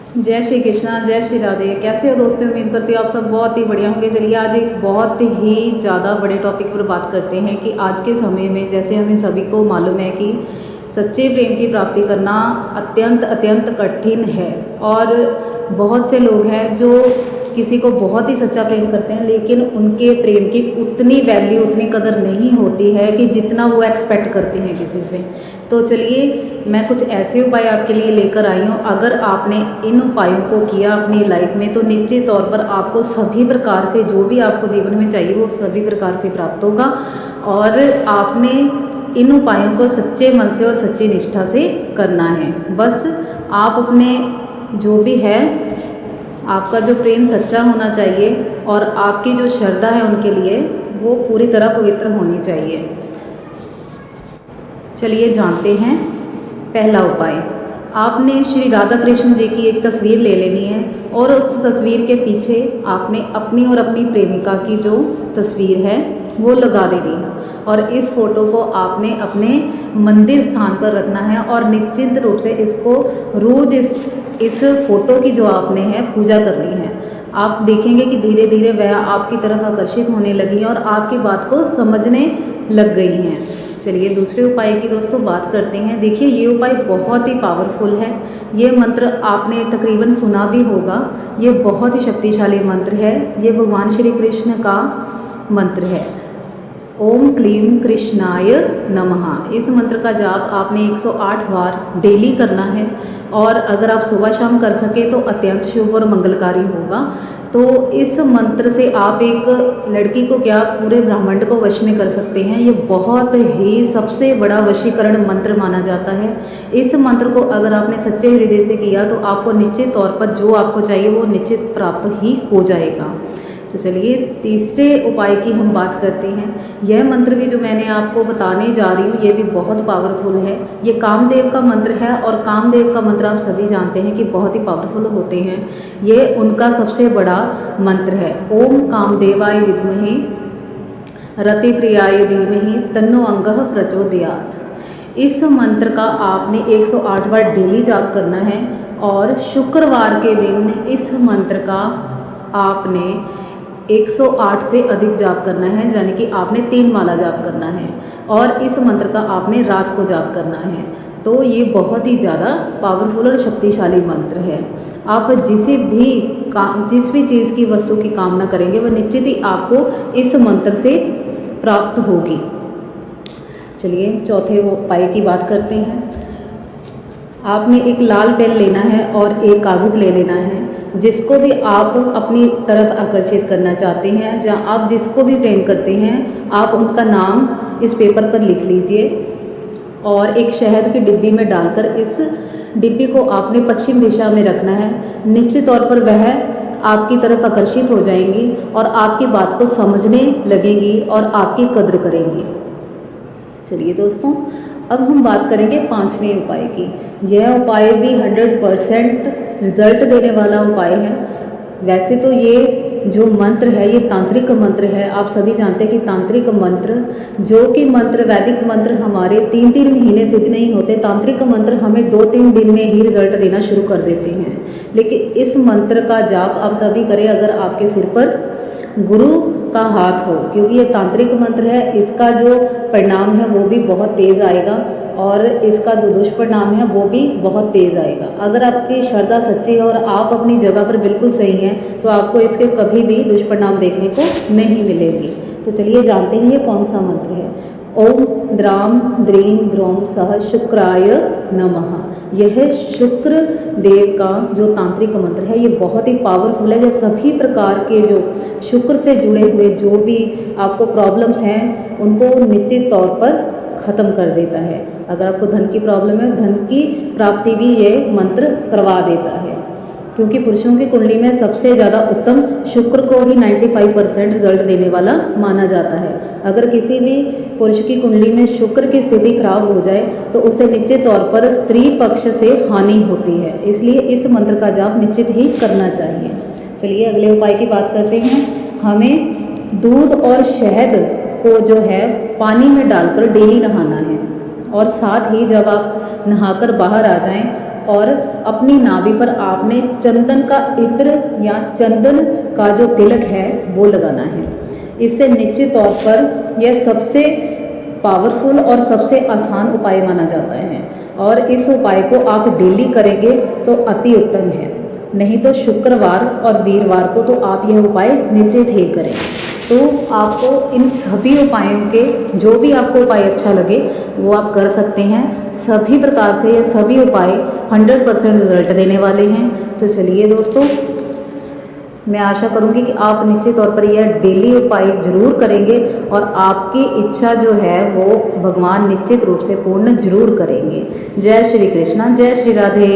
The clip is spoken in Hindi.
जय श्री कृष्णा, जय श्री राधे। कैसे हो दोस्तों? उम्मीद करती हूँ आप सब बहुत ही बढ़िया होंगे। चलिए आज एक बहुत ही ज़्यादा बड़े टॉपिक पर बात करते हैं कि आज के समय में जैसे हमें सभी को मालूम है कि सच्चे प्रेम की प्राप्ति करना अत्यंत अत्यंत कठिन है। और बहुत से लोग हैं जो किसी को बहुत ही सच्चा प्रेम करते हैं, लेकिन उनके प्रेम की उतनी वैल्यू, उतनी कदर नहीं होती है कि जितना वो एक्सपेक्ट करते हैं किसी से। तो चलिए मैं कुछ ऐसे उपाय आपके लिए लेकर आई हूँ। अगर आपने इन उपायों को किया अपनी लाइफ में तो निश्चित तौर पर आपको सभी प्रकार से जो भी आपको जीवन में चाहिए वो सभी प्रकार से प्राप्त होगा। और आपने इन उपायों को सच्चे मन से और सच्ची निष्ठा से करना है। बस आप अपने जो भी है, आपका जो प्रेम सच्चा होना चाहिए और आपकी जो श्रद्धा है उनके लिए वो पूरी तरह पवित्र होनी चाहिए। चलिए जानते हैं पहला उपाय। आपने श्री राधा कृष्ण जी की एक तस्वीर ले लेनी है और उस तस्वीर के पीछे आपने अपनी और अपनी प्रेमिका की जो तस्वीर है वो लगा देनी है। और इस फोटो को आपने अपने मंदिर स्थान पर रखना है और निश्चित रूप से इसको रोज इस फोटो की जो आपने है पूजा करनी है। आप देखेंगे कि धीरे धीरे वह आपकी तरफ आकर्षित होने लगी है और आपकी बात को समझने लग गई हैं। चलिए दूसरे उपाय की दोस्तों बात करते हैं। देखिए ये उपाय बहुत ही पावरफुल है। ये मंत्र आपने तकरीबन सुना भी होगा। ये बहुत ही शक्तिशाली मंत्र है। ये भगवान श्री कृष्ण का मंत्र है। ओम क्लीम कृष्णाय नमः। इस मंत्र का जाप आपने 108 बार डेली करना है और अगर आप सुबह शाम कर सके तो अत्यंत शुभ और मंगलकारी होगा। तो इस मंत्र से आप एक लड़की को क्या पूरे ब्रह्मांड को वश में कर सकते हैं। ये बहुत ही सबसे बड़ा वशीकरण मंत्र माना जाता है। इस मंत्र को अगर आपने सच्चे हृदय से किया तो आपको निश्चित तौर पर जो आपको चाहिए वो निश्चित प्राप्त ही हो जाएगा। तो चलिए तीसरे उपाय की हम बात करते हैं। यह मंत्र भी जो मैंने आपको बताने जा रही हूँ ये भी बहुत पावरफुल है। ये कामदेव का मंत्र है और कामदेव का मंत्र आप सभी जानते हैं कि बहुत ही पावरफुल होते हैं। ये उनका सबसे बड़ा मंत्र है। ओम कामदेवाय विद्महे रतिप्रियाय धीमहि तन्नो अंगः प्रचोदयात्। इस मंत्र का आपने 108 बार डेली जाप करना है और शुक्रवार के दिन इस मंत्र का आपने 108 से अधिक जाप करना है, यानी कि आपने 3 माला जाप करना है और इस मंत्र का आपने रात को जाप करना है। तो ये बहुत ही ज़्यादा पावरफुल और शक्तिशाली मंत्र है। आप जिस भी चीज़ की वस्तु की कामना करेंगे वह निश्चित ही आपको इस मंत्र से प्राप्त होगी। चलिए चौथे उपाय की बात करते हैं। आपने एक लाल पेन लेना है और एक कागज़ ले लेना है। जिसको भी आप अपनी तरफ आकर्षित करना चाहते हैं, जहाँ आप जिसको भी प्रेम करते हैं, आप उनका नाम इस पेपर पर लिख लीजिए और एक शहद की डिब्बी में डालकर इस डिब्बी को आपने पश्चिम दिशा में रखना है। निश्चित तौर पर वह आपकी तरफ आकर्षित हो जाएंगी और आपकी बात को समझने लगेंगी और आपकी कद्र करेंगी। चलिए दोस्तों अब हम बात करेंगे 5वें उपाय की। यह उपाय भी 100% रिजल्ट देने वाला उपाय है। वैसे तो ये जो मंत्र है ये तांत्रिक मंत्र है। आप सभी जानते हैं कि तांत्रिक मंत्र जो कि मंत्र वैदिक मंत्र हमारे 3-3 महीने सिद्ध नहीं होते। तांत्रिक मंत्र हमें 2-3 दिन में ही रिजल्ट देना शुरू कर देते हैं। लेकिन इस मंत्र का जाप आप तभी करें अगर आपके सिर पर गुरु का हाथ हो, क्योंकि ये तांत्रिक मंत्र है। इसका जो परिणाम है वो भी बहुत तेज़ आएगा और इसका जो दुष्परिणाम है वो भी बहुत तेज़ आएगा। अगर आपकी श्रद्धा सच्ची है और आप अपनी जगह पर बिल्कुल सही हैं तो आपको इसके कभी भी दुष्परिणाम देखने को नहीं मिलेंगे। तो चलिए जानते हैं ये कौन सा मंत्र है। ओम द्राम द्रीम द्रोम सह शुक्राय नमः। यह शुक्र देव का जो तांत्रिक मंत्र है ये बहुत ही पावरफुल है। ये सभी प्रकार के जो शुक्र से जुड़े हुए जो भी आपको प्रॉब्लम्स हैं उनको निश्चित तौर पर ख़त्म कर देता है। अगर आपको धन की प्रॉब्लम है, धन की प्राप्ति भी ये मंत्र करवा देता है, क्योंकि पुरुषों की कुंडली में सबसे ज़्यादा उत्तम शुक्र को ही 95% रिजल्ट देने वाला माना जाता है। अगर किसी भी पुरुष की कुंडली में शुक्र की स्थिति खराब हो जाए तो उसे निश्चित तौर पर स्त्री पक्ष से हानि होती है। इसलिए इस मंत्र का जाप निश्चित ही करना चाहिए। चलिए अगले उपाय की बात करते हैं। हमें दूध और शहद को जो है पानी में डालकर डेली नहाना है और साथ ही जब आप नहाकर बाहर आ जाएं और अपनी नाभि पर आपने चंदन का इत्र या चंदन का जो तिलक है वो लगाना है। इससे निश्चित तौर पर यह सबसे पावरफुल और सबसे आसान उपाय माना जाता है और इस उपाय को आप डेली करेंगे तो अति उत्तम है। नहीं तो शुक्रवार और वीरवार को तो आप यह उपाय निश्चित ही करें। तो आपको इन सभी उपायों के जो भी आपको उपाय अच्छा लगे वो आप कर सकते हैं। सभी प्रकार से ये सभी उपाय 100% रिजल्ट देने वाले हैं। तो चलिए दोस्तों, मैं आशा करूंगी कि आप निश्चित तौर पर यह डेली उपाय जरूर करेंगे और आपकी इच्छा जो है वो भगवान निश्चित रूप से पूर्ण जरूर करेंगे। जय श्री कृष्णा, जय श्री राधे।